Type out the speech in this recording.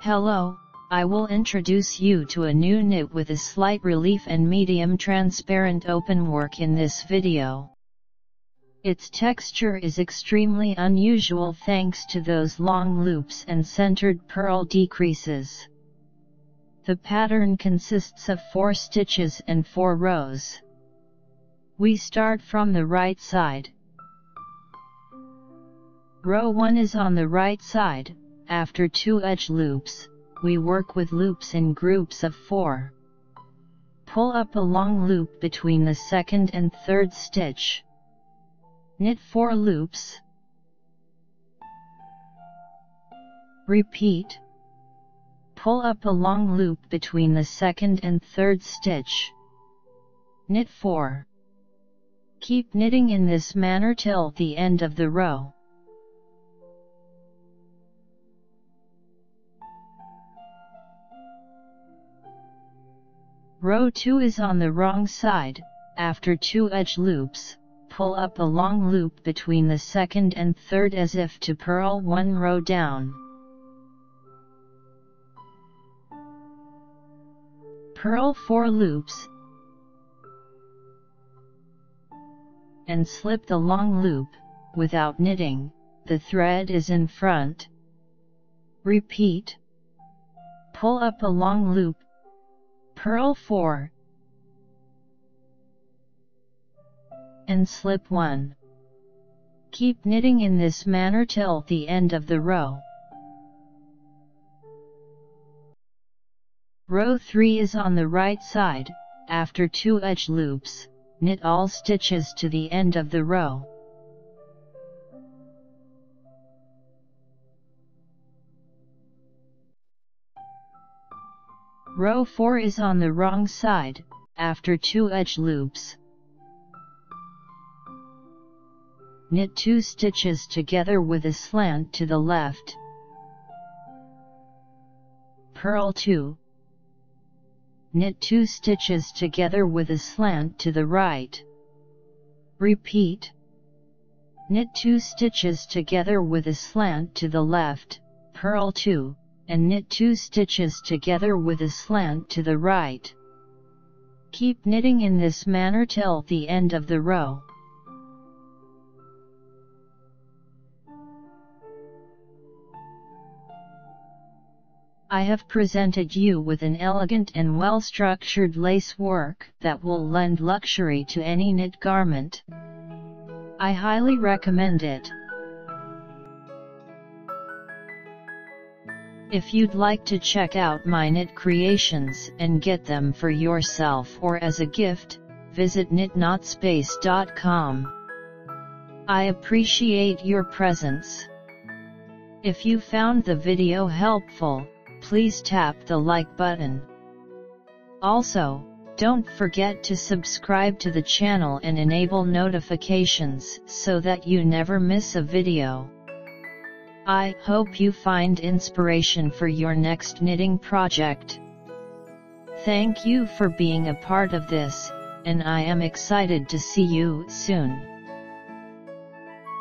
Hello, I will introduce you to a new knit with a slight relief and medium transparent openwork in this video. Its texture is extremely unusual thanks to those long loops and centered purl decreases. The pattern consists of 4 stitches and 4 rows. We start from the right side. Row 1 is on the right side. After 2 edge loops, we work with loops in groups of 4. Pull up a long loop between the second and third stitch. Knit 4 loops. Repeat. Pull up a long loop between the second and third stitch. Knit 4. Keep knitting in this manner till the end of the row. Row 2 is on the wrong side. After 2 edge loops, pull up a long loop between the second and third as if to purl 1 row down. Purl 4 loops and slip the long loop. Without knitting, the thread is in front. Repeat. Pull up a long loop. Purl 4 and slip 1. Keep knitting in this manner till the end of the row. Row 3 is on the right side. After 2 edge loops, knit all stitches to the end of the row. Row 4 is on the wrong side. After 2 edge loops, knit 2 stitches together with a slant to the left. Purl 2. Knit 2 stitches together with a slant to the right. Repeat. Knit 2 stitches together with a slant to the left, purl 2, and knit 2 stitches together with a slant to the right. Keep knitting in this manner till the end of the row. I have presented you with an elegant and well-structured lace work that will lend luxury to any knit garment. I highly recommend it. If you'd like to check out my knit creations and get them for yourself or as a gift, visit knitnotspace.com. I appreciate your presence. If you found the video helpful, please tap the like button. Also, don't forget to subscribe to the channel and enable notifications so that you never miss a video. I hope you find inspiration for your next knitting project. Thank you for being a part of this, and I am excited to see you soon.